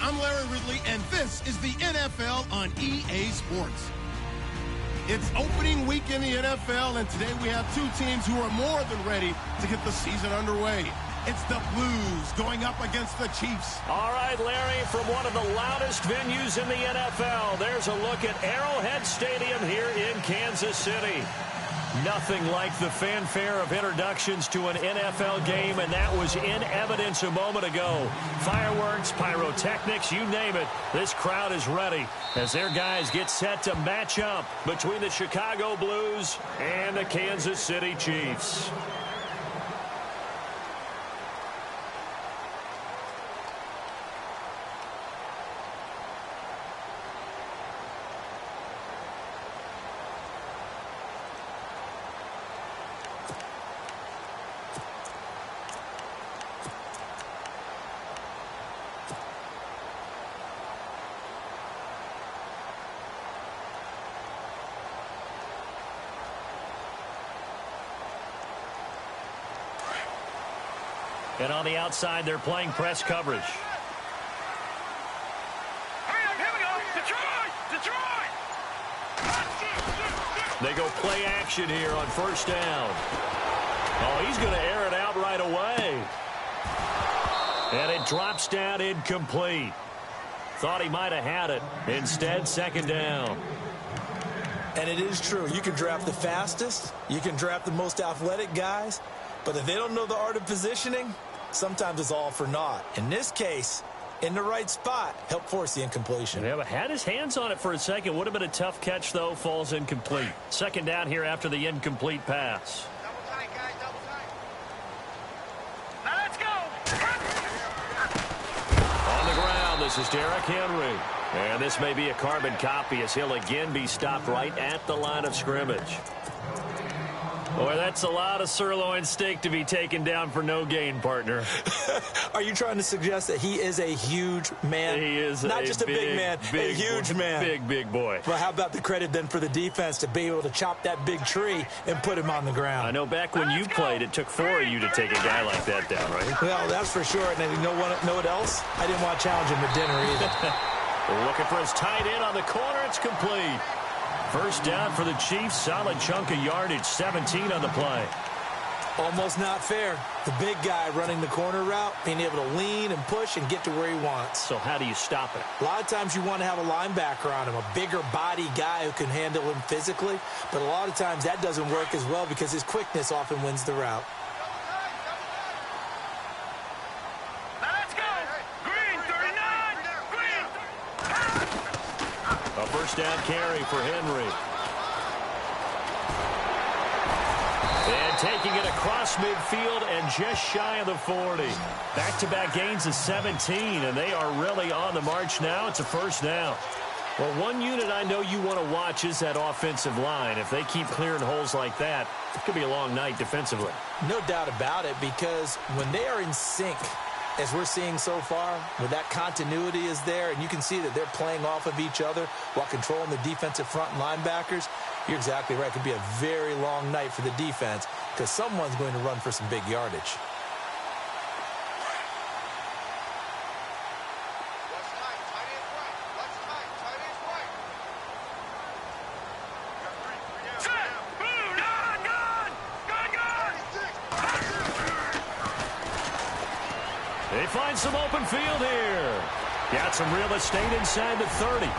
I'm Larry Ridley, and this is the NFL on EA Sports. It's opening week in the NFL, and today we have two teams who are more than ready to get the season underway. It's the Blues going up against the Chiefs. All right, Larry, from one of the loudest venues in the NFL, there's a look at Arrowhead Stadium here in Kansas City. Nothing like the fanfare of introductions to an NFL game, and that was in evidence a moment ago. Fireworks, pyrotechnics, you name it. This crowd is ready as their guys get set to match up between the Chicago Blues and the Kansas City Chiefs. And on the outside, they're playing press coverage. Here we go. Detroit! They go play action here on first down. Oh, he's going to air it out right away. And it drops down incomplete. Thought he might have had it. Instead, second down. And it is true. You can draft the fastest. You can draft the most athletic guys. But if they don't know the art of positioning, sometimes it's all for naught. In this case, in the right spot, help force the incompletion. Yeah, but had his hands on it for a second. Would have been a tough catch, though. Falls incomplete. Second down here after the incomplete pass. Double tight, guys, double tight. Now let's go. On the ground, this is Derrick Henry. And this may be a carbon copy as he'll again be stopped right at the line of scrimmage. Boy, that's a lot of sirloin steak to be taken down for no gain, partner. Are you trying to suggest that he is a huge man? He is not just a big man, a huge man. Big boy. Well, how about the credit then for the defense to be able to chop that big tree and put him on the ground? I know back when you played, it took 4 of you to take a guy like that down, right? Well, that's for sure. And you know what else? I didn't want to challenge him to dinner either. Looking for his tight end on the corner. It's complete. First down for the Chiefs. Solid chunk of yardage. 17 on the play. Almost not fair. The big guy running the corner route, being able to lean and push and get to where he wants. So how do you stop it? A lot of times you want to have a linebacker on him, a bigger body guy who can handle him physically. But a lot of times that doesn't work as well because his quickness often wins the route. A first down carry for Henry. And taking it across midfield and just shy of the 40. Back-to-back gains of 17, and they are really on the march now. It's a first down. Well, one unit I know you want to watch is that offensive line. If they keep clearing holes like that, it could be a long night defensively. No doubt about it, because when they are in sync, as we're seeing so far, where that continuity is there, and you can see that they're playing off of each other while controlling the defensive front and linebackers, you're exactly right. It could be a very long night for the defense because someone's going to run for some big yardage. They find some open field here. Got some real estate inside the 30. And all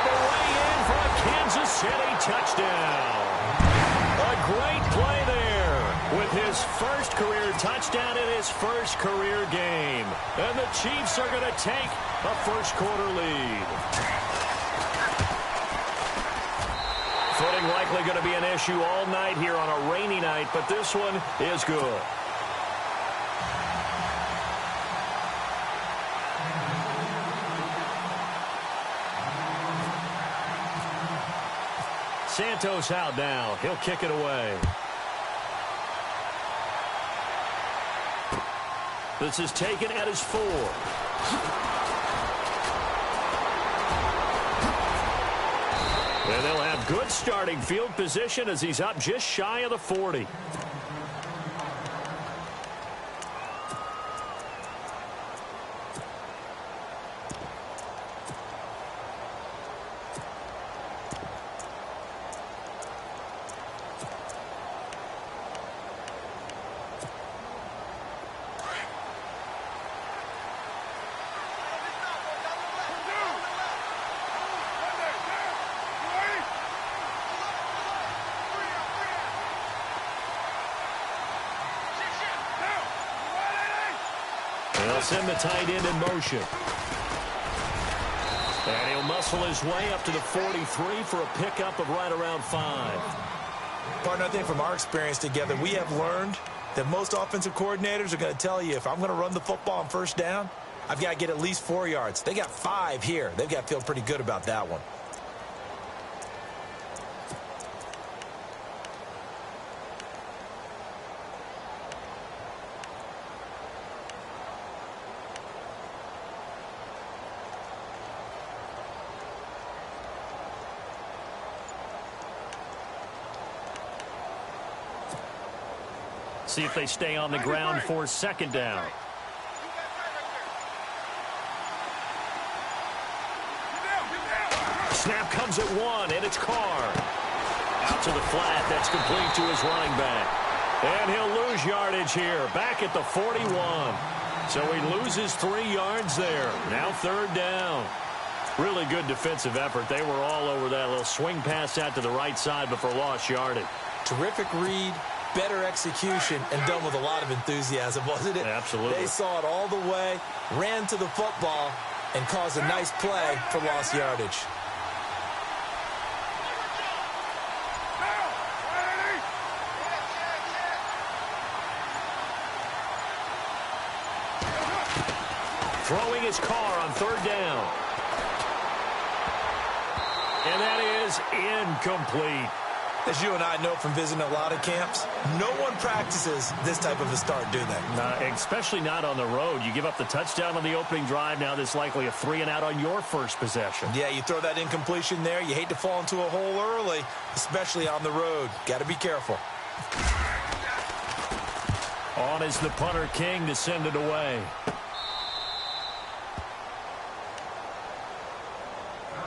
the way in for a Kansas City touchdown. A great play there with his first career touchdown in his first career game. And the Chiefs are going to take a first-quarter lead. Footing likely going to be an issue all night here on a rainy night, but this one is good. Santos out now. He'll kick it away. This is taken at his 4. And they'll have good starting field position as he's up just shy of the 40. They'll send the tight end in motion. And he'll muscle his way up to the 43 for a pickup of right around 5. Partner, I think from our experience together, we have learned that most offensive coordinators are going to tell you, if I'm going to run the football on first down, I've got to get at least 4 yards. They got 5 here. They've got to feel pretty good about that one. See if they stay on the ground for second down. Snap comes at 1, and it's Carr. Out to the flat. That's complete to his running back. And he'll lose yardage here. Back at the 41. So he loses 3 yards there. Now third down. Really good defensive effort. They were all over that little swing pass out to the right side, but for lost yardage. Terrific read, better execution, and done with a lot of enthusiasm, wasn't it? Absolutely. They saw it all the way, ran to the football, and caused a nice play for lost yardage. Throwing his Carr on third down. And that is incomplete. As you and I know from visiting a lot of camps, no one practices this type of a start, do they? Especially not on the road. You give up the touchdown on the opening drive. Now there's likely a 3-and-out on your first possession. Yeah, you throw that incompletion there. You hate to fall into a hole early, especially on the road. Got to be careful. On is the punter King to send it away.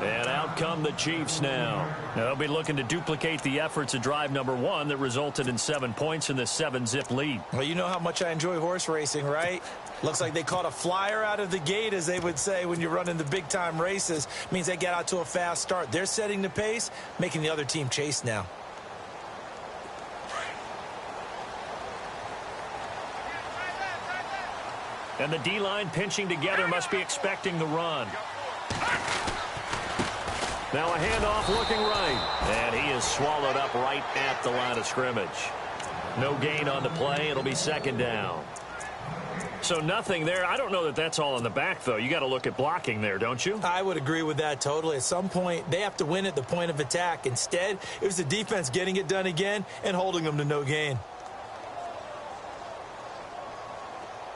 And out come the Chiefs now. They'll be looking to duplicate the efforts of drive number 1 that resulted in 7 points in the 7-zip lead. Well, you know how much I enjoy horse racing, right? Looks like they caught a flyer out of the gate, as they would say when you're running the big-time races. Means they get out to a fast start. They're setting the pace, making the other team chase now. And the D-line pinching together must be expecting the run. Now a handoff looking right. And he is swallowed up right at the line of scrimmage. No gain on the play. It'll be second down. So nothing there. I don't know that that's all in the back, though. You got to look at blocking there, don't you? I would agree with that totally. At some point, they have to win at the point of attack. Instead, it was the defense getting it done again and holding them to no gain.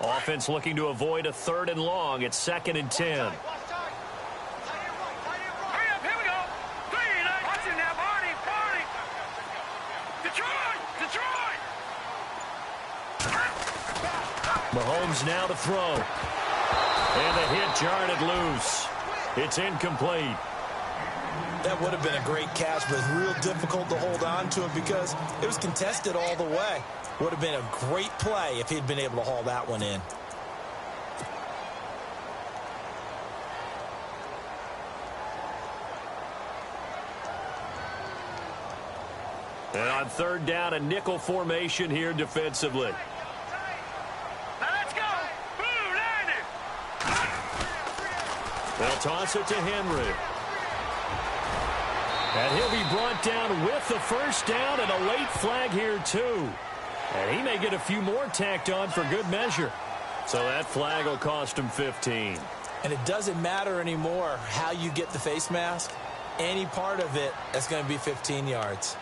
Offense looking to avoid a 3rd and long. It's 2nd and 10. Mahomes now to throw. And the hit jarred it loose. It's incomplete. That would have been a great catch, but real difficult to hold on to it because it was contested all the way. Would have been a great play if he'd been able to haul that one in. And on third down, a nickel formation here defensively. They'll toss it to Henry. And he'll be brought down with the first down and a late flag here, too. And he may get a few more tacked on for good measure. So that flag will cost him 15. And it doesn't matter anymore how you get the face mask. Any part of it, that's going to be 15 yards.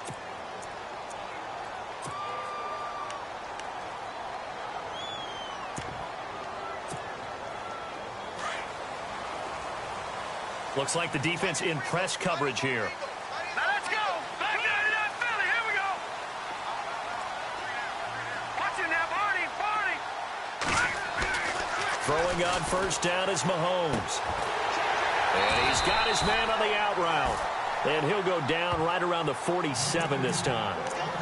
Looks like the defense in press coverage here. Now let's go. Back down to that Philly. Here we go. Watch it now, Barney. Throwing on first down is Mahomes. And he's got his man on the out route. And he'll go down right around the 47 this time.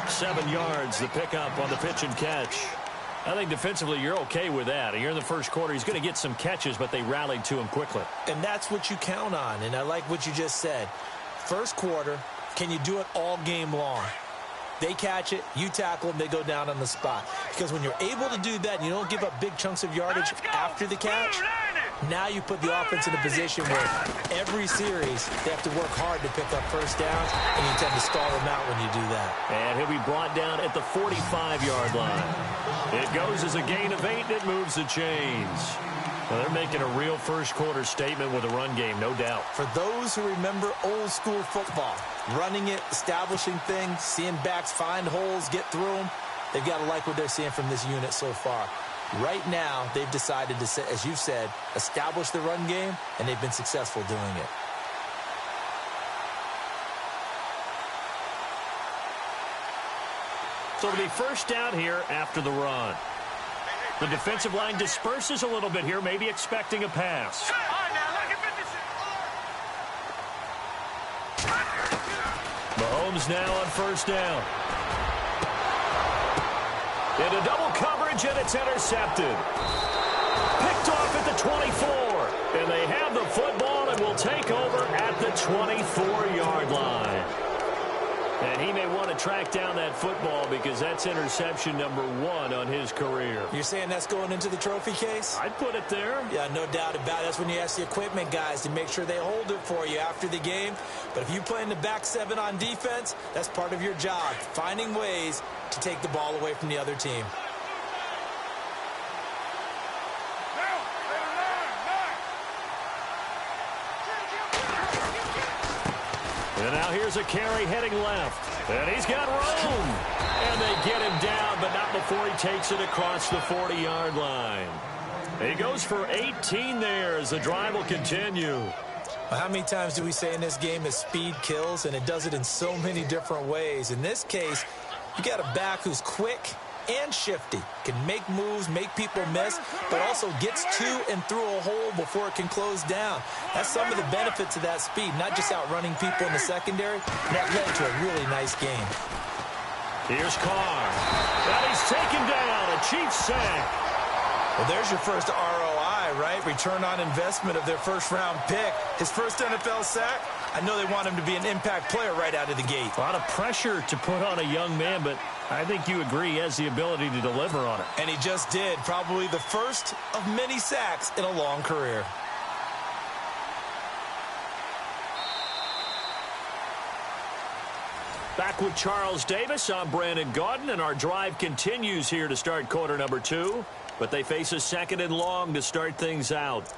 7 yards, the pickup on the pitch and catch. I think defensively you're okay with that. Here in the first quarter, he's going to get some catches, but they rallied to him quickly. And that's what you count on, and I like what you just said. First quarter, can you do it all game long? They catch it, you tackle them, they go down on the spot. Because when you're able to do that and you don't give up big chunks of yardage after the catch, now you put the offense in a position where every series they have to work hard to pick up first downs, and you tend to stall them out when you do that. And he'll be brought down at the 45-yard line. It goes as a gain of 8, and it moves the chains. Well, they're making a real first-quarter statement with a run game, no doubt. For those who remember old-school football, running it, establishing things, seeing backs find holes, get through them, they've got to like what they're seeing from this unit so far. Right now, they've decided to, as you've said, establish the run game, and they've been successful doing it. So it'll be first down here after the run. The defensive line disperses a little bit here, maybe expecting a pass. Mahomes now on first down. Into double coverage, and it's intercepted. Picked off at the 24. And they have the football and will take over at the 24-yard line. And he may want to track down that football because that's interception number 1 on his career. You're saying that's going into the trophy case? I'd put it there. Yeah, no doubt about it. That's when you ask the equipment guys to make sure they hold it for you after the game. But if you play in the back 7 on defense, that's part of your job, finding ways to take the ball away from the other team. And now here's a carry heading left. And he's got room. And they get him down, but not before he takes it across the 40-yard line. He goes for 18 there as the drive will continue. Well, how many times do we say in this game that speed kills, and it does it in so many different ways? In this case, you got a back who's quick and shifty, can make moves, make people miss, but also gets to and through a hole before it can close down. That's some of the benefits of that speed, not just outrunning people in the secondary. That led to a really nice game. Here's Carr. And he's taken down, a Chiefs sack. Well, there's your first ROI, right? Return on investment of their first-round pick. His first NFL sack, I know they want him to be an impact player right out of the gate. A lot of pressure to put on a young man, but I think you agree he has the ability to deliver on it. And he just did. Probably the first of many sacks in a long career. Back with Charles Davis, I'm Brandon Gaudin, and our drive continues here to start quarter number 2. But they face a second and long to start things out.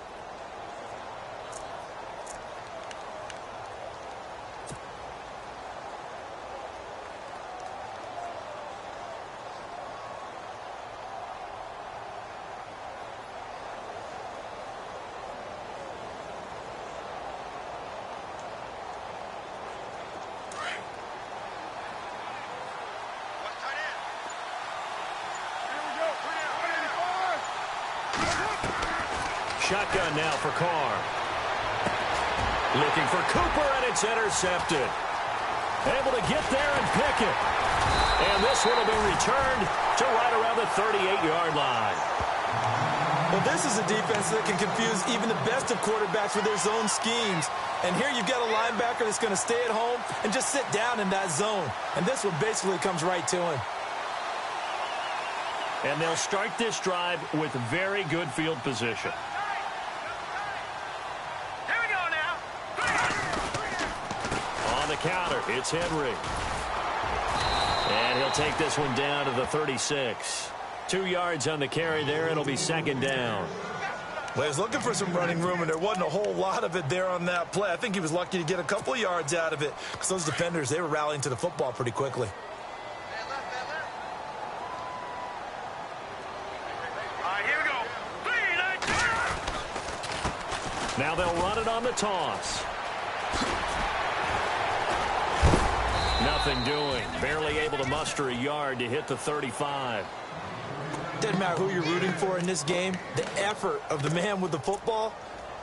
Shotgun now for Carr. Looking for Cooper, and it's intercepted. Able to get there and pick it. And this one will be returned to right around the 38-yard line. Well, this is a defense that can confuse even the best of quarterbacks with their zone schemes. And here you've got a linebacker that's going to stay at home and just sit down in that zone. And this one basically comes right to him. And they'll start this drive with very good field position. Counter, it's Henry. And he'll take this one down to the 36. 2 yards on the carry there. It'll be second down. Well, he was looking for some running room, and there wasn't a whole lot of it there on that play. I think he was lucky to get a couple yards out of it because those defenders, they were rallying to the football pretty quickly. Here we go. Now they'll run it on the toss. Nothing doing. Barely able to muster a yard to hit the 35. Doesn't matter who you're rooting for in this game. The effort of the man with the football,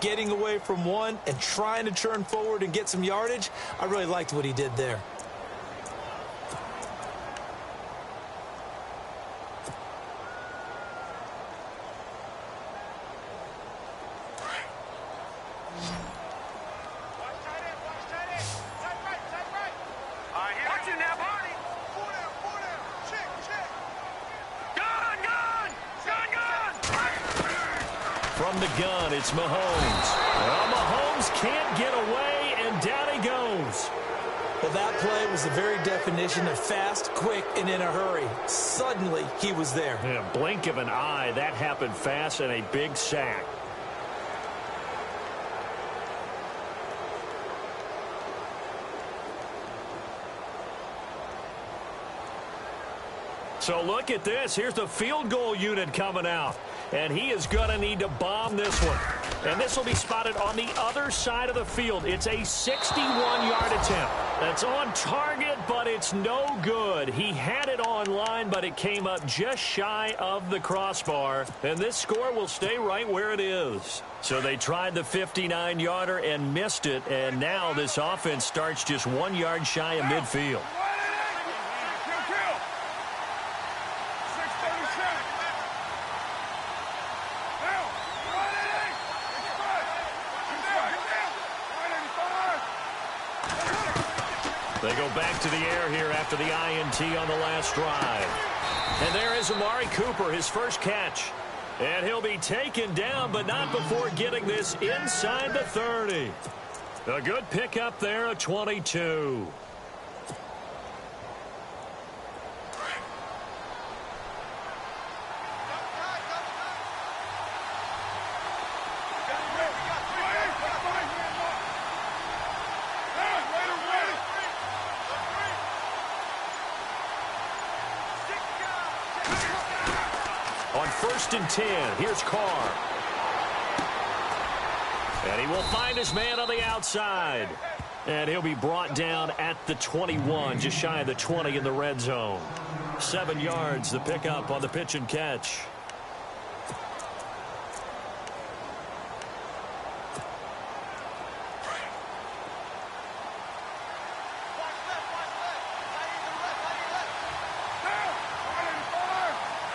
getting away from one and trying to turn forward and get some yardage, I really liked what he did there. From the gun, it's Mahomes. Well, Mahomes can't get away, and down he goes. Well, that play was the very definition of fast, quick, and in a hurry. Suddenly, he was there. In a blink of an eye, that happened fast, and a big sack. So look at this. Here's the field goal unit coming out. And he is going to need to bomb this one. And this will be spotted on the other side of the field. It's a 61-yard attempt. That's on target, but it's no good. He had it on line, but it came up just shy of the crossbar. And this score will stay right where it is. So they tried the 59-yarder and missed it. And now this offense starts just 1 yard shy of midfield. They go back to the air here after the INT on the last drive. And there is Amari Cooper, his first catch. And he'll be taken down, but not before getting this inside the 30. A good pickup there, a 22. On 1st and 10, here's Carr. And he will find his man on the outside. And he'll be brought down at the 21, just shy of the 20 in the red zone. 7 yards, the pickup on the pitch and catch.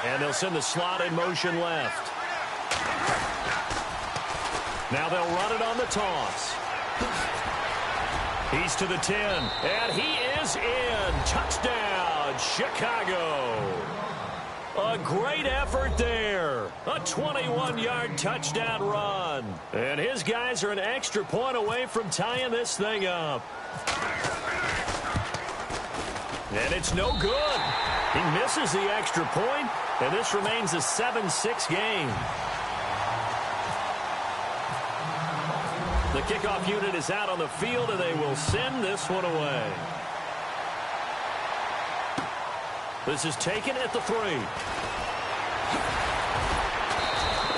And they'll send the slot in motion left. Now they'll run it on the toss. He's to the 10, and he is in. Touchdown, Chicago. A great effort there. A 21-yard touchdown run. And his guys are an extra point away from tying this thing up. And it's no good. He misses the extra point, and this remains a 7-6 game. The kickoff unit is out on the field, and they will send this one away. This is taken at the 3.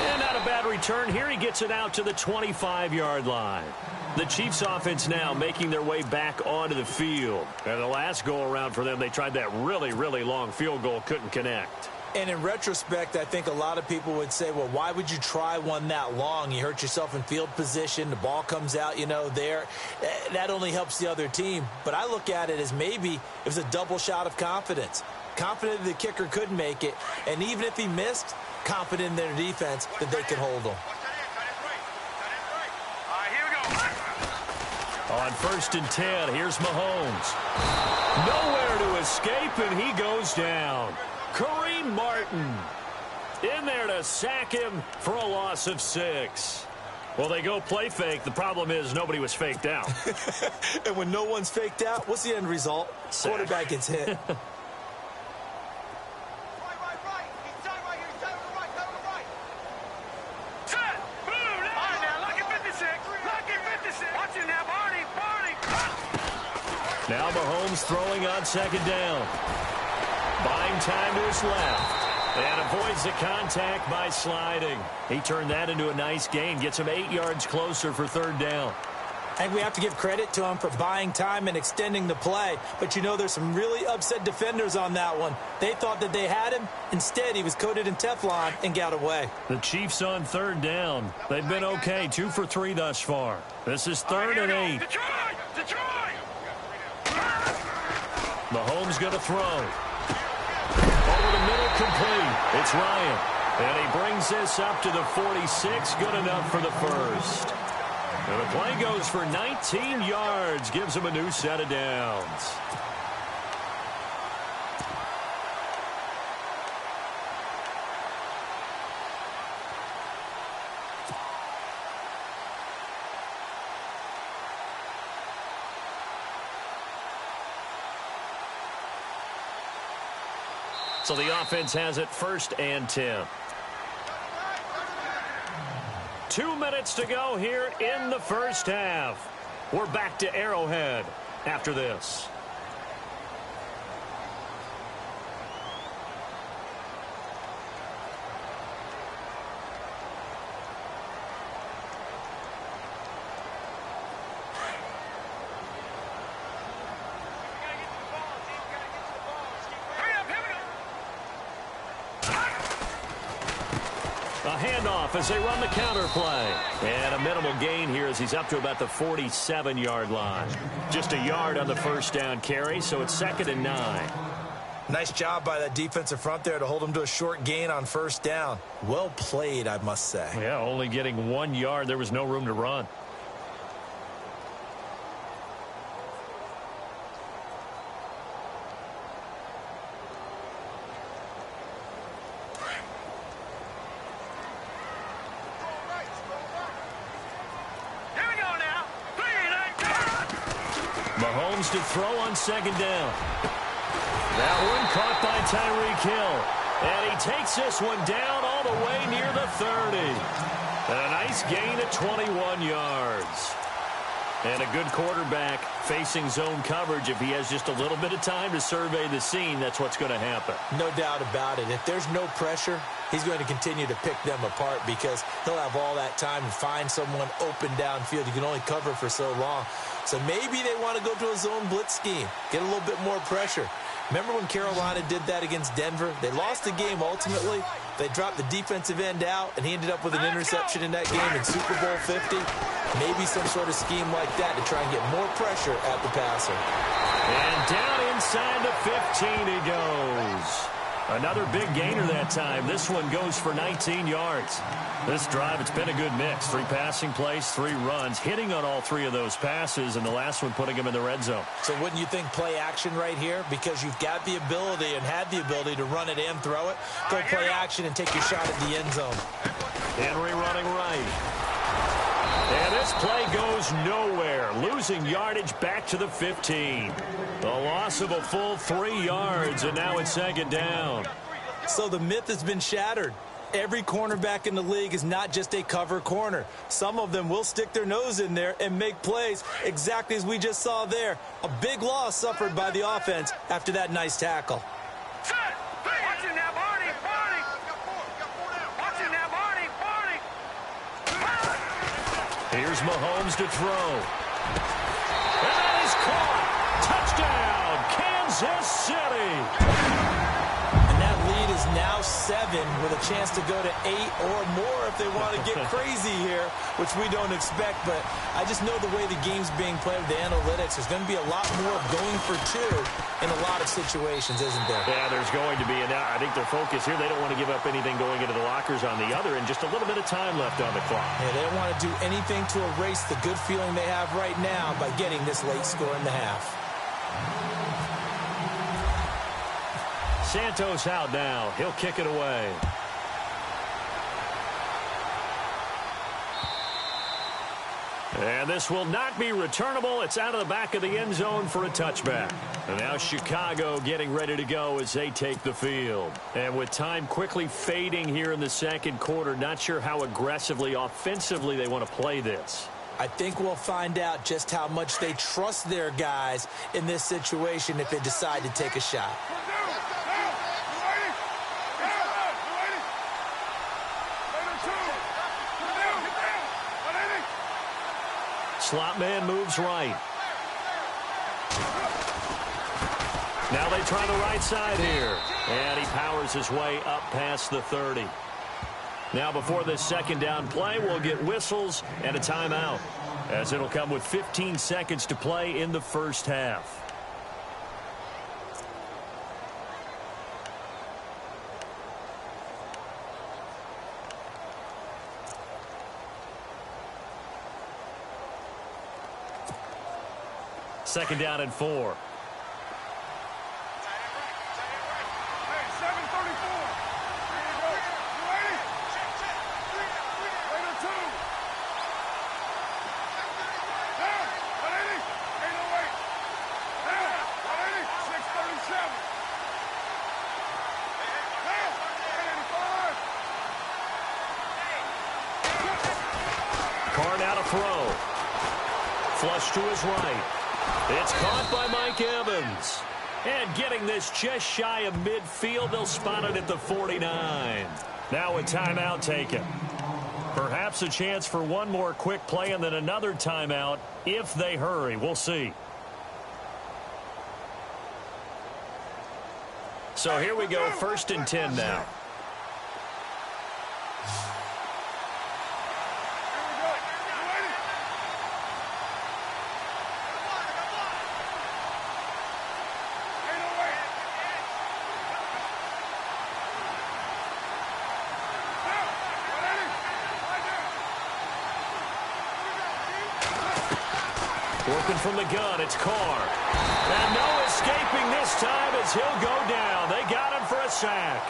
And not a bad return here. He gets it out to the 25-yard line. The Chiefs offense now making their way back onto the field. And the last go-around for them, they tried that really, really long field goal, couldn't connect. And in retrospect, I think a lot of people would say, well, why would you try one that long? You hurt yourself in field position. The ball comes out, there. That only helps the other team. But I look at it as maybe it was a double shot of confidence. Confident the kicker could make it. And even if he missed, confident in their defense that they could hold him. On 1st and 10, here's Mahomes. Nowhere to escape, and he goes down. Kareem Martin in there to sack him for a loss of 6. Well, they go play fake. The problem is nobody was faked out. And when no one's faked out, what's the end result? Sack. Quarterback gets hit. Now Mahomes throwing on 2nd down. Buying time to his left. And avoids the contact by sliding. He turned that into a nice gain. Gets him 8 yards closer for 3rd down. I think we have to give credit to him for buying time and extending the play. But there's some really upset defenders on that one. They thought that they had him. Instead, he was coated in Teflon and got away. The Chiefs on 3rd down. They've been okay. 2 for 3 thus far. This is 3rd and 8. Detroit! Mahomes going to throw. Over the middle, complete. It's Ryan. And he brings this up to the 46. Good enough for the first. And the play goes for 19 yards. Gives him a new set of downs. So the offense has it 1st and 10. 2 minutes to go here in the first half. We're back to Arrowhead after this. A handoff as they run the counter play. And a minimal gain here as he's up to about the 47-yard line. Just a yard on the first down carry, so it's 2nd and 9. Nice job by that defensive front there to hold him to a short gain on first down. Well played, I must say. Yeah, only getting 1 yard. There was no room to run. Mahomes to throw on 2nd down. That one caught by Tyreek Hill. And he takes this one down all the way near the 30. And a nice gain of 21 yards. And a good quarterback facing zone coverage. If he has just a little bit of time to survey the scene, that's what's going to happen. No doubt about it. If there's no pressure, he's going to continue to pick them apart because he'll have all that time to find someone open downfield. You can only cover for so long. So maybe they want to go to a zone blitz scheme, get a little bit more pressure. Remember when Carolina did that against Denver? They lost the game ultimately. They dropped the defensive end out, and he ended up with an interception in that game in Super Bowl 50. Maybe some sort of scheme like that to try and get more pressure at the passer. And down inside the 15 he goes. Another big gainer that time. This one goes for 19 yards. This drive, it's been a good mix. 3 passing plays, 3 runs, hitting on all 3 of those passes, and the last one putting him in the red zone. So wouldn't you think play action right here? Because you've got the ability and had the ability to run it and throw it. Go play action and take your shot at the end zone. Henry running right. And this play goes nowhere. Losing yardage back to the 15. The loss of a full 3 yards, and now it's 2nd down. So the myth has been shattered. Every cornerback in the league is not just a cover corner. Some of them will stick their nose in there and make plays exactly as we just saw there. A big loss suffered by the offense after that nice tackle. Watching now, Barney. Watching now, Barney. Here's Mahomes to throw. And that is caught. Touchdown, Kansas City. And that lead is now 7 with a chance to go to 8 or more if they want to get crazy here, which we don't expect. But I just know the way the game's being played with the analytics, there's going to be a lot more going for 2 in a lot of situations, isn't there? Yeah, there's going to be. And I think their focus here, they don't want to give up anything going into the lockers on the other, and just a little bit of time left on the clock. Yeah, they don't want to do anything to erase the good feeling they have right now by getting this late score in the half. Santos out now. He'll kick it away. And this will not be returnable. It's out of the back of the end zone for a touchback. And now Chicago getting ready to go as they take the field. And with time quickly fading here in the second quarter, not sure how aggressively, offensively they want to play this. I think we'll find out just how much they trust their guys in this situation if they decide to take a shot. Slot man moves right. Now they try the right side here. And he powers his way up past the 30. Now before this 2nd down play, we'll get whistles and a timeout, as it'll come with 15 seconds to play in the first half. Second down and 4. Flush to his right. It's caught by Mike Evans. And getting this just shy of midfield, they'll spot it at the 49. Now a timeout taken. Perhaps a chance for one more quick play and then another timeout if they hurry. We'll see. So here we go, 1st and 10 now. Working from the gun, it's Carr. And no escaping this time as he'll go down. They got him for a sack.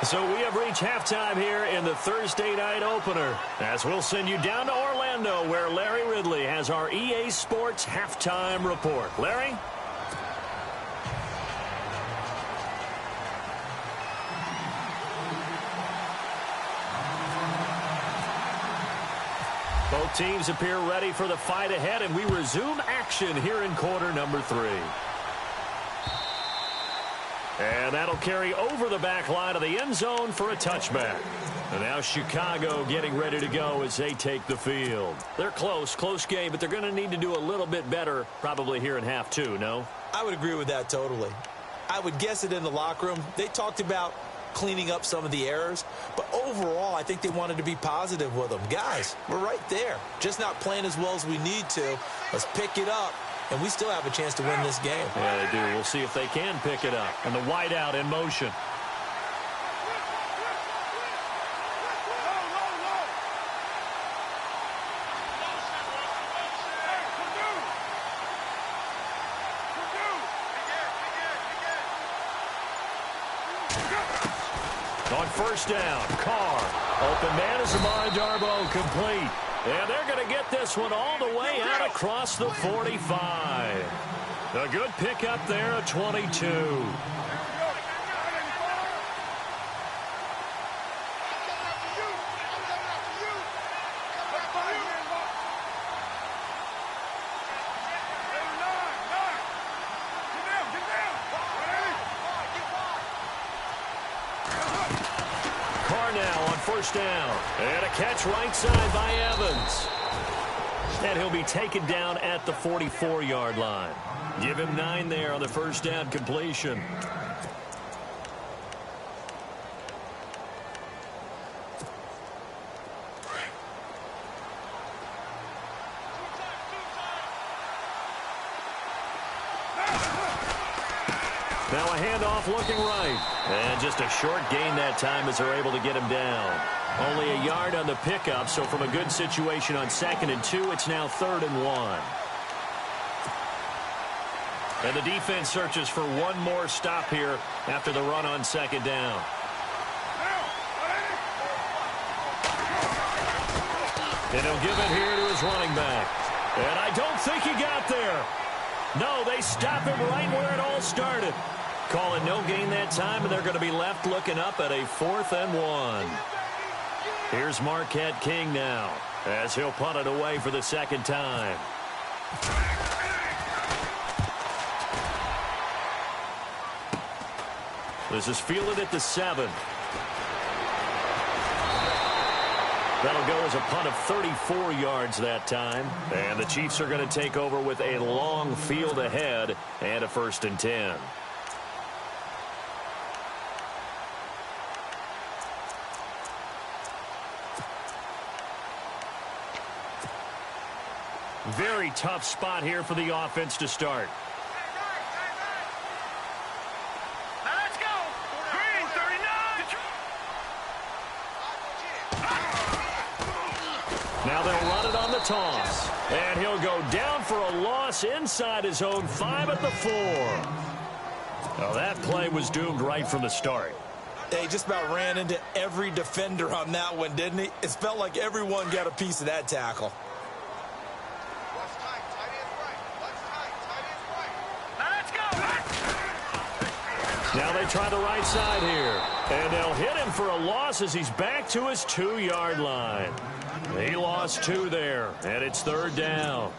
So we have reached halftime here in the Thursday night opener, as we'll send you down to Orlando, where Larry Ridley has our EA Sports halftime report. Larry? Both teams appear ready for the fight ahead, and we resume action here in quarter number 3. And that'll carry over the back line of the end zone for a touchback. And now Chicago getting ready to go as they take the field. They're close game, but they're going to need to do a little bit better probably here in half 2, no? I would agree with that totally. I would guess it in the locker room. They talked about cleaning up some of the errors, but overall I think they wanted to be positive with them. Guys, we're right there, just not playing as well as we need to. Let's pick it up, and we still have a chance to win this game. Yeah, they do. We'll see if they can pick it up. And the wideout in motion. On 1st down, Carr. Open man is Amari Darboh, complete. And they're going to get this one all the way out across the 45. A good pickup there at 22. Down. And a catch right side by Evans. And he'll be taken down at the 44-yard line. Give him 9 there on the 1st down completion. Now a handoff looking right. And just a short gain that time as they're able to get him down. Only a yard on the pickup, so from a good situation on 2nd and 2, it's now 3rd and 1. And the defense searches for one more stop here after the run on 2nd down. And he'll give it here to his running back. And I don't think he got there. No, they stop him right where it all started. Call it no gain that time, and they're going to be left looking up at a 4th and 1. Here's Marquette King now, as he'll punt it away for the 2nd time. This is fielded at the 7. That'll go as a punt of 34 yards that time. And the Chiefs are going to take over with a long field ahead and a 1st and 10. Very tough spot here for the offense to start. Now let's go. Green, 39. Now they'll run it on the toss. And he'll go down for a loss inside his own 5 at the 4. Well, that play was doomed right from the start. They just about ran into every defender on that one, didn't he? It felt like everyone got a piece of that tackle. Now they try the right side here. And they'll hit him for a loss as he's back to his 2-yard line. He lost 2 there, and it's 3rd down.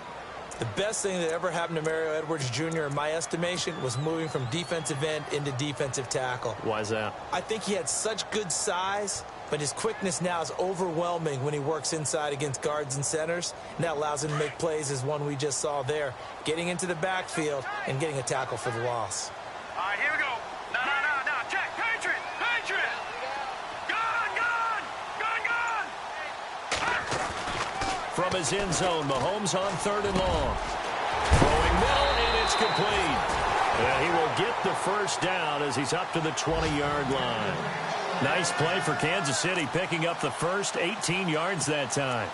The best thing that ever happened to Mario Edwards Jr., in my estimation, was moving from defensive end into defensive tackle. Why is that? I think he had such good size, but his quickness now is overwhelming when he works inside against guards and centers, and that allows him to make plays as one we just saw there, getting into the backfield and getting a tackle for the loss. All right, here we go. No. Check. Patriot. Gun. From his end zone, Mahomes on 3rd and long. Throwing middle, and it's complete. And he will get the first down as he's up to the 20-yard line. Nice play for Kansas City, picking up the first 18 yards that time.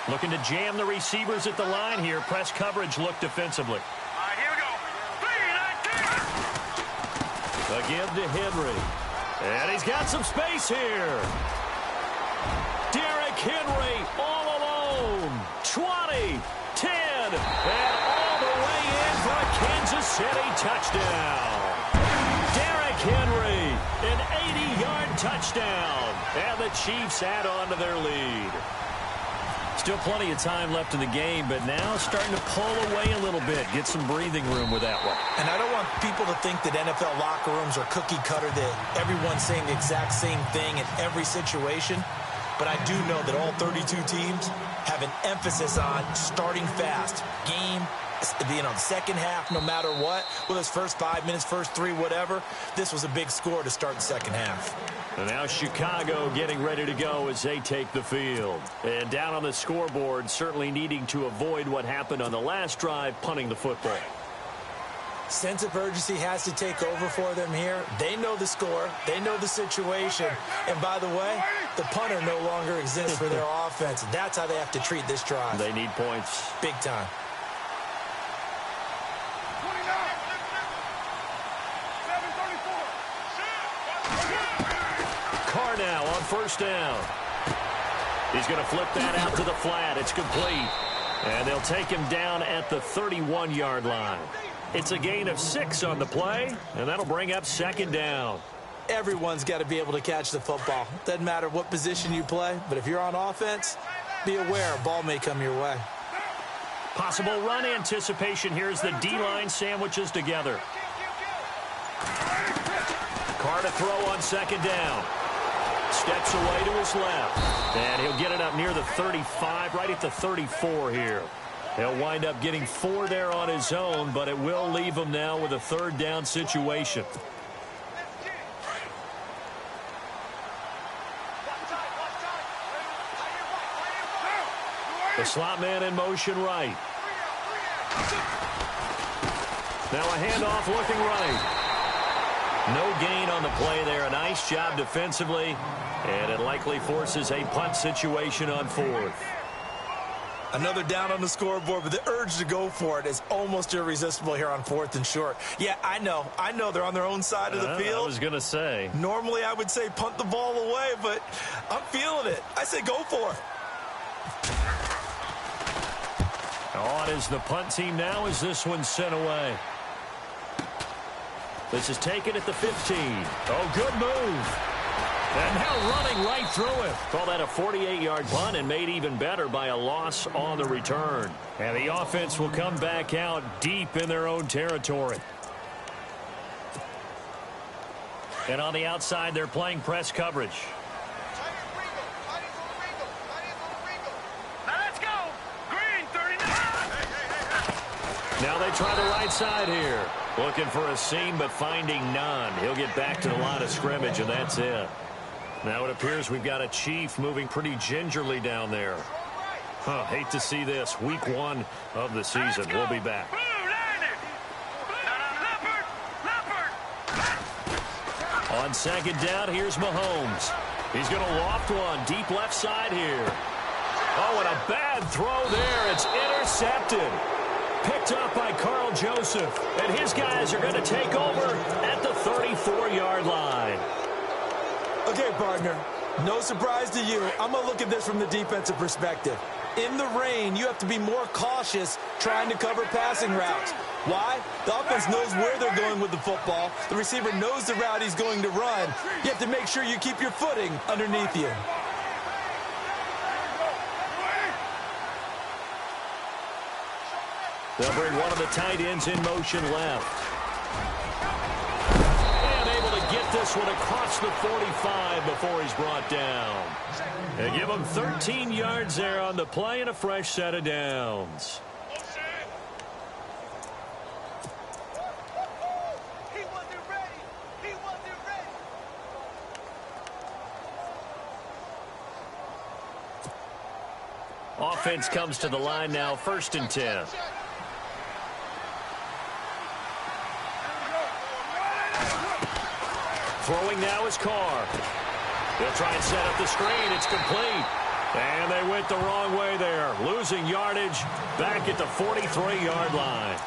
Looking to jam the receivers at the line here. Press coverage look defensively. All right, here we go. 3, 19. A give to Henry. And he's got some space here. Derrick Henry all alone. 20, 10, and all the way in for a Kansas City touchdown. Derrick Henry, an 80-yard touchdown. And the Chiefs add on to their lead. Still plenty of time left in the game, but now starting to pull away a little bit. Get some breathing room with that one. And I don't want people to think that NFL locker rooms are cookie cutter, that everyone's saying the exact same thing in every situation. But I do know that all 32 teams have an emphasis on starting fast. Game, the second half, no matter what. Whether it's first 5 minutes, first 3, whatever. This was a big score to start the second half. And now Chicago getting ready to go as they take the field. And down on the scoreboard, certainly needing to avoid what happened on the last drive, punting the football. Sense of urgency has to take over for them here. They know the score. They know the situation. And by the way, the punter no longer exists for their offense. That's how they have to treat this drive. They need points. Big time. 7:34. Carr now on first down. He's going to flip that out to the flat. It's complete. And they'll take him down at the 31-yard line. It's a gain of 6 on the play, and that'll bring up second down. Everyone's got to be able to catch the football. Doesn't matter what position you play, but if you're on offense, be aware a ball may come your way. Possible run anticipation here as the D-line sandwiches together. Carr to throw on second down. Steps away to his left. And he'll get it up near the 35, right at the 34 here. He'll wind up getting 4 there on his own, but it will leave him now with a third down situation. The slot man in motion right. Now a handoff looking right. No gain on the play there. A nice job defensively, and it likely forces a punt situation on 4th. Another down on the scoreboard, but the urge to go for it is almost irresistible here on 4th and short. Yeah, I know they're on their own side of the field. I was going to say. Normally I would say punt the ball away, but I'm feeling it. I say go for it. On is the punt team now as this one's sent away. This is taken at the 15. Oh, good move. And now running right through it. Call that a 48-yard punt and made even better by a loss on the return. And the offense will come back out deep in their own territory. And on the outside, they're playing press coverage. Now let's go. Green, 39. Now they try the right side here. Looking for a seam, but finding none. He'll get back to the line of scrimmage, and that's it. Now it appears we've got a Chief moving pretty gingerly down there. Hate to see this. Week 1 of the season. We'll be back. On second down, here's Mahomes. He's going to loft one deep left side here. Oh, and a bad throw there. It's intercepted. Picked up by Carl Joseph. And his guys are going to take over at the 34-yard line. Okay, partner, no surprise to you. I'm going to look at this from the defensive perspective. In the rain, you have to be more cautious trying to cover passing routes. Why? The offense knows where they're going with the football. The receiver knows the route he's going to run. You have to make sure you keep your footing underneath you. They'll bring one of the tight ends in motion left. And able to get this one across the 45 before he's brought down. They give him 13 yards there on the play and a fresh set of downs. Offense comes to the line now, 1st and 10. Throwing now is Carr. They'll try and set up the screen. It's complete. And they went the wrong way there. Losing yardage back at the 43-yard line.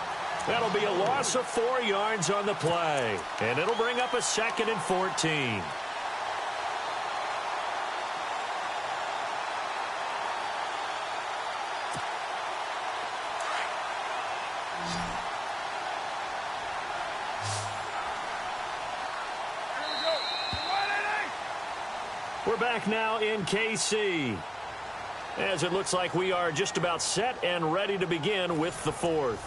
That'll be a loss of 4 yards on the play. And it'll bring up a 2nd and 14. We're back now in KC, as it looks like we are just about set and ready to begin with the 4th.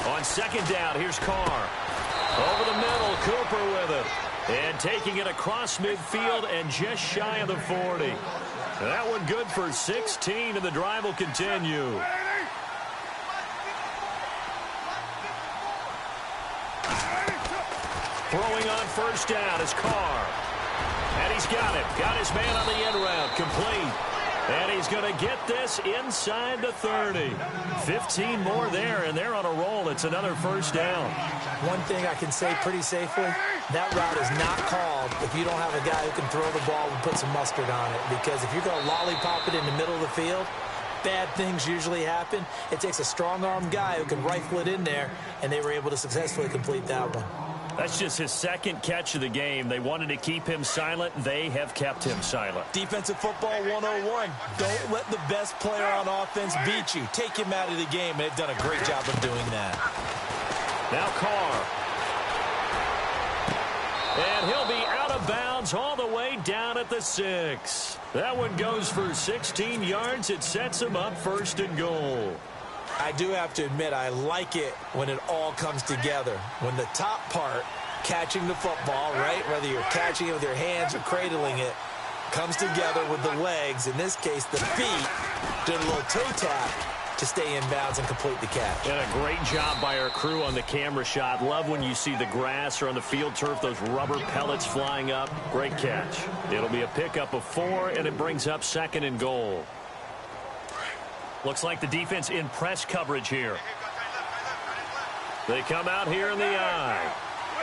On 2nd down, here's Carr. Over the middle, Cooper with it. And taking it across midfield and just shy of the 40. That one good for 16, and the drive will continue. Throwing on 1st down is Carr. And he's got it. Got his man on the end route. Complete. And he's going to get this inside the 30. 15 more there, and they're on a roll. It's another 1st down. One thing I can say pretty safely, that route is not called if you don't have a guy who can throw the ball and put some mustard on it. Because if you're going to lollipop it in the middle of the field, bad things usually happen. It takes a strong-armed guy who can rifle it in there, and they were able to successfully complete that one. That's just his 2nd catch of the game. They wanted to keep him silent. They have kept him silent. Defensive football 101. Don't let the best player on offense beat you. Take him out of the game. They've done a great job of doing that. Now Carr. And he'll be out of bounds all the way down at the 6. That one goes for 16 yards. It sets him up 1st and goal. I do have to admit, I like it when it all comes together. When the top part, catching the football, right, whether you're catching it with your hands or cradling it, comes together with the legs, in this case the feet, did a little toe tap to stay in bounds and complete the catch. And a great job by our crew on the camera shot. Love when you see the grass or on the field turf, those rubber pellets flying up. Great catch. It'll be a pickup of 4, and it brings up 2nd and goal. Looks like the defense in press coverage here. They come out here in the eye.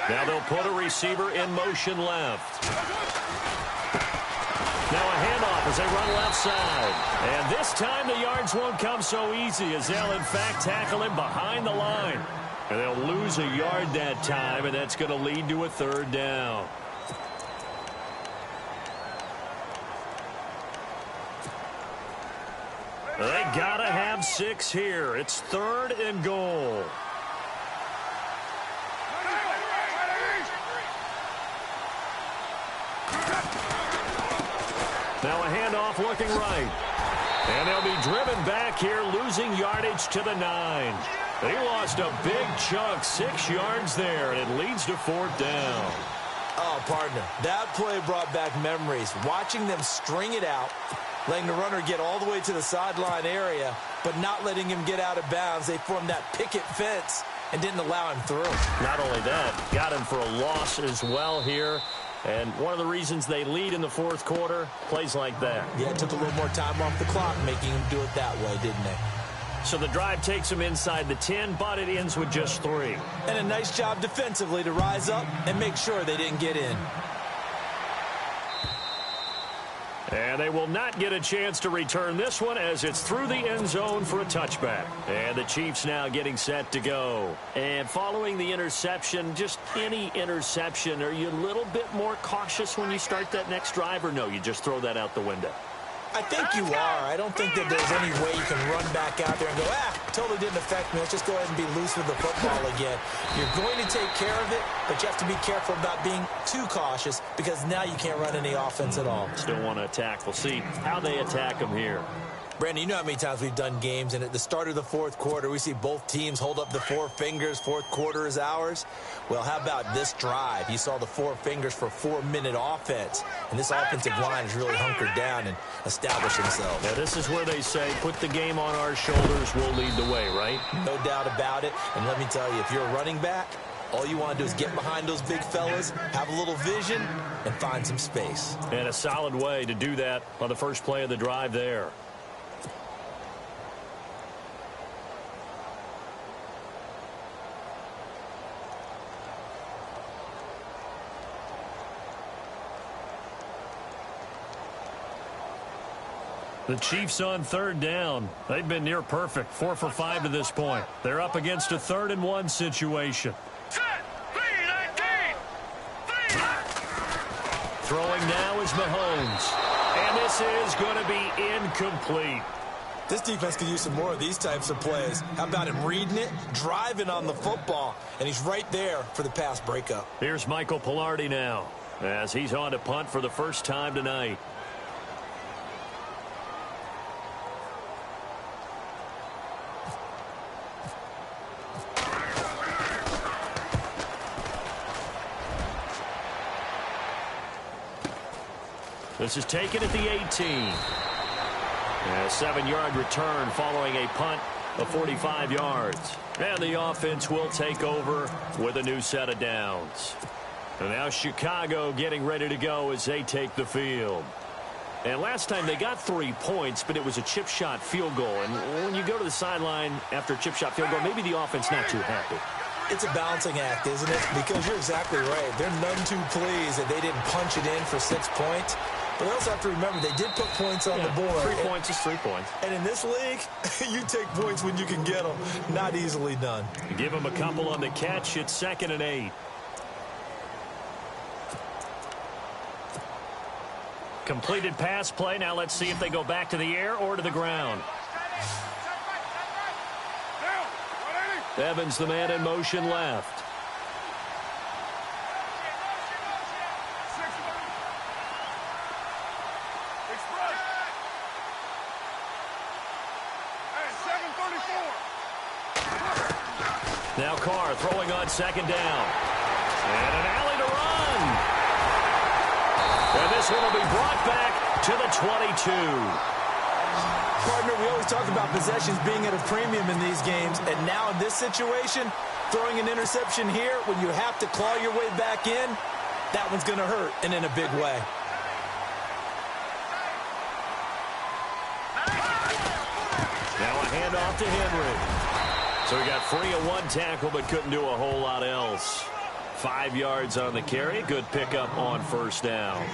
Now they'll put a receiver in motion left. Now a handoff as they run left side. And this time the yards won't come so easy, as they'll in fact tackle him behind the line. And they'll lose a yard that time, and that's going to lead to a 3rd down. They gotta have 6 here. It's 3rd and goal. Now a handoff looking right. And they'll be driven back here, losing yardage to the 9. They lost a big chunk, 6 yards there, and it leads to 4th down. Oh, partner, that play brought back memories. Watching them string it out, letting the runner get all the way to the sideline area, but not letting him get out of bounds. They formed that picket fence and didn't allow him through. Not only that, got him for a loss as well here. And one of the reasons they lead in the 4th quarter, plays like that. Yeah, it took a little more time off the clock, making him do it that way, didn't they? So the drive takes him inside the 10, but it ends with just 3. And a nice job defensively to rise up and make sure they didn't get in. And they will not get a chance to return this one as it's through the end zone for a touchback. And the Chiefs now getting set to go. And following the interception, just any interception, are you a little bit more cautious when you start that next drive, or no, you just throw that out the window? I think you are. I don't think that there's any way you can run back out there and go, totally didn't affect me. Let's just go ahead and be loose with the football again. You're going to take care of it, but you have to be careful about being too cautious because now you can't run any offense at all. Still want to attack. We'll see how they attack them here. Brandon, you know how many times we've done games, and at the start of the fourth quarter, we see both teams hold up the four fingers, fourth quarter is ours. Well, how about this drive? You saw the four fingers for 4-minute offense, and this offensive line is really hunkered down and established themselves. Now, this is where they say, put the game on our shoulders, we'll lead the way, right? No doubt about it, and let me tell you, if you're a running back, all you want to do is get behind those big fellas, have a little vision, and find some space. And a solid way to do that on the first play of the drive there. The Chiefs on third down. They've been near perfect, 4 for 5 to this point. They're up against a 3rd and 1 situation. Throwing now is Mahomes. And this is going to be incomplete. This defense could use some more of these types of plays. How about him reading it, driving on the football, and he's right there for the pass breakup. Here's Michael Pilardi now as he's on to punt for the first time tonight. This is taken at the 18. A 7-yard return following a punt of 45 yards. And the offense will take over with a new set of downs. And now Chicago getting ready to go as they take the field. And last time they got 3 points, but it was a chip shot field goal. And when you go to the sideline after a chip shot field goal, maybe the offense not too happy. It's a balancing act, isn't it? Because you're exactly right. They're none too pleased that they didn't punch it in for 6 points. But we also have to remember they did put points on the board. 3 points is 3 points. And in this league, you take points when you can get them. Not easily done. Give them a couple on the catch. It's 2nd and 8. Completed pass play. Now let's see if they go back to the air or to the ground. Evans, the man in motion left. Now Carr throwing on 2nd down. And an alley to run. And this one will be brought back to the 22. Partner, we always talk about possessions being at a premium in these games. And now in this situation, throwing an interception here when you have to claw your way back in, that one's going to hurt, and in a big way. Now a handoff to Henry. So he got free of 1 tackle, but couldn't do a whole lot else. 5 yards on the carry. Good pickup on 1st down.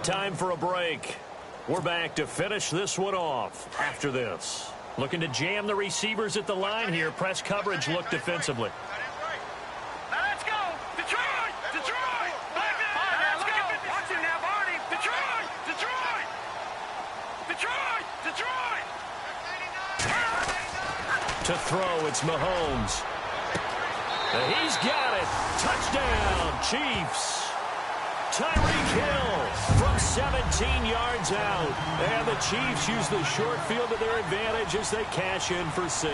Time for a break. We're back to finish this one off after this. Looking to jam the receivers at the line here. Press coverage look defensively. Now let's go. Detroit! Detroit! Back there! Let's go. Watch it now, Barney. Detroit! Detroit! Detroit! Detroit! To throw, it's Mahomes. And he's got it. Touchdown, Chiefs. Tyreek Hill from 17 yards out. And the Chiefs use the short field to their advantage as they cash in for 6.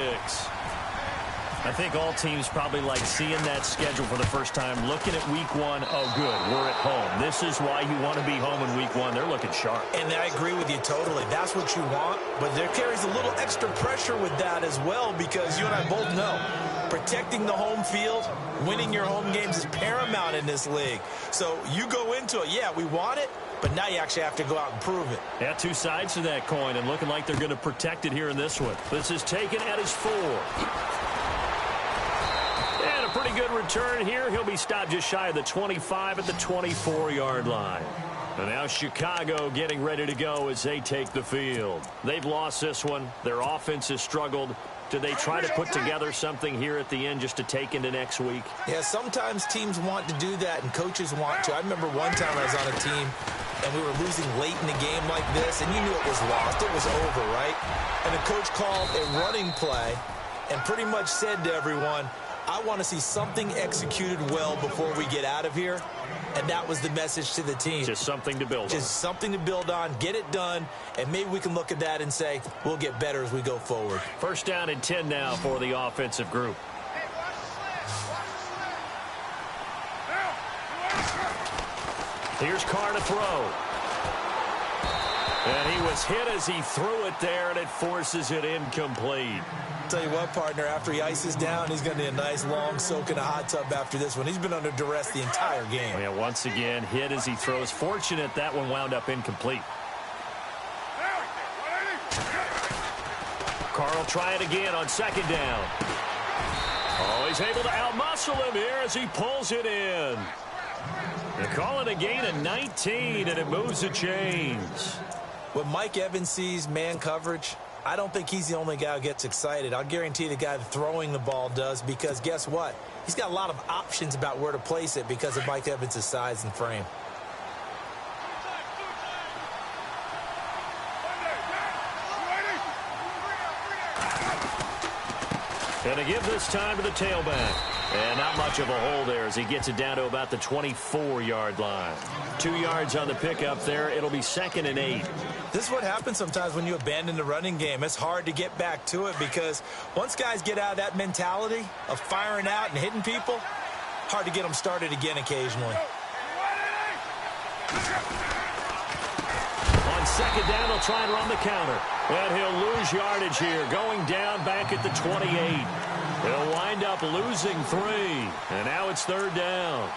I think all teams probably like seeing that schedule for the first time, looking at week one. Oh, good, we're at home. This is why you want to be home in week one. They're looking sharp. And I agree with you totally. That's what you want, but there carries a little extra pressure with that as well, because you and I both know protecting the home field, winning your home games is paramount in this league. So you go into it, yeah, we want it, but now you actually have to go out and prove it. Yeah, two sides to that coin, and looking like they're going to protect it here in this one. This is taken at his 4. And a pretty good return here. He'll be stopped just shy of the 25 at the 24-yard line. And now Chicago getting ready to go as they take the field. They've lost this one. Their offense has struggled. Do they try to put together something here at the end just to take into next week? Yeah, sometimes teams want to do that and coaches want to. I remember one time I was on a team and we were losing late in the game like this, and you knew it was lost. It was over, right? And the coach called a running play and pretty much said to everyone, I want to see something executed well before we get out of here. And that was the message to the team. Just something to build on. Just something to build on, get it done, and maybe we can look at that and say, we'll get better as we go forward. First down and 10 now for the offensive group. Here's Carr to throw. And he was hit as he threw it there, and it forces it incomplete. Tell you what, partner, after he ices down, he's going to need a nice long soak in a hot tub after this one. He's been under duress the entire game. Yeah, once again, hit as he throws. Fortunate that one wound up incomplete. Carr will try it again on second down. Oh, he's able to outmuscle him here as he pulls it in. They call it a gain of 19, and it moves the chains. When Mike Evans sees man coverage, I don't think he's the only guy who gets excited. I'll guarantee the guy throwing the ball does, because guess what? He's got a lot of options about where to place it because of Mike Evans' size and frame. And to give this time to the tailback. And not much of a hole there as he gets it down to about the 24-yard line. 2 yards on the pickup there. It'll be 2nd and 8. This is what happens sometimes when you abandon the running game. It's hard to get back to it because once guys get out of that mentality of firing out and hitting people, hard to get them started again occasionally. On second down, he'll try and run the counter. And he'll lose yardage here, going down back at the 28. He'll wind up losing 3. And now it's 3rd down.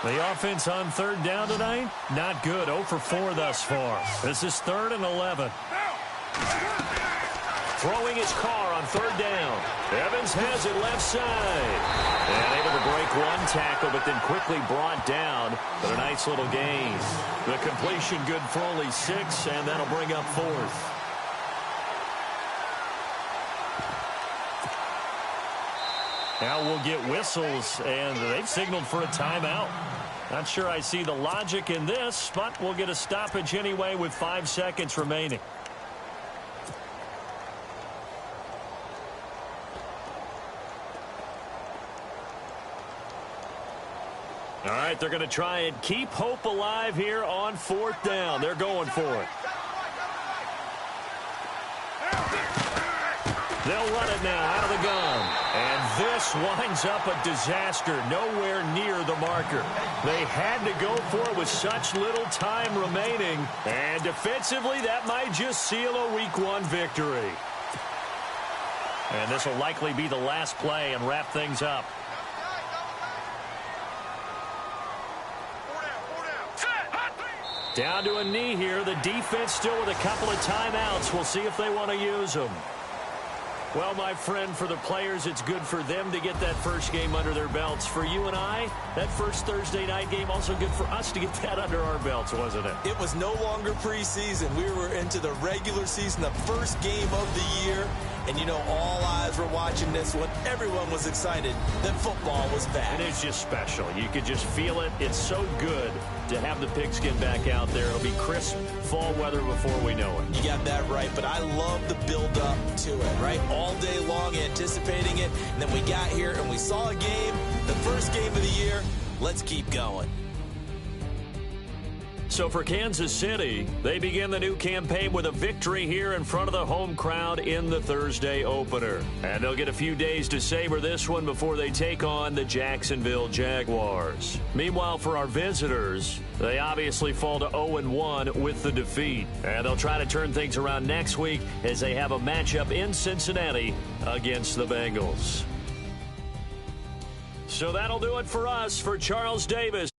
The offense on 3rd down tonight, not good. 0 for 4 thus far. This is 3rd and 11. Throwing his Carr on 3rd down. Evans has it left side. And able to break one tackle, but then quickly brought down. But a nice little gain. The completion good for only 6, and that'll bring up 4th. Now we'll get whistles, and they've signaled for a timeout. Not sure I see the logic in this, but we'll get a stoppage anyway with 5 seconds remaining. All right, they're going to try and keep hope alive here on 4th down. They're going for it. They'll run it now out of the gun. And this winds up a disaster. Nowhere near the marker. They had to go for it with such little time remaining. And defensively, that might just seal a Week 1 victory. And this will likely be the last play and wrap things up. Down to a knee here. The defense still with a couple of timeouts. We'll see if they want to use them. Well, my friend, for the players, it's good for them to get that first game under their belts. For you and I, that first Thursday night game, also good for us to get that under our belts, wasn't it? It was no longer preseason. We were into the regular season, the first game of the year. And, you know, all eyes were watching this one. Everyone was excited that football was back. And it's just special. You could just feel it. It's so good to have the pigskin back out there. It'll be crisp fall weather before we know it. You got that right, but I love the build-up to it, right? All day long anticipating it, and then we got here and we saw a game, the first game of the year. Let's keep going. So for Kansas City, they begin the new campaign with a victory here in front of the home crowd in the Thursday opener. And they'll get a few days to savor this one before they take on the Jacksonville Jaguars. Meanwhile, for our visitors, they obviously fall to 0-1 with the defeat. And they'll try to turn things around next week as they have a matchup in Cincinnati against the Bengals. So that'll do it for us. For Charles Davis.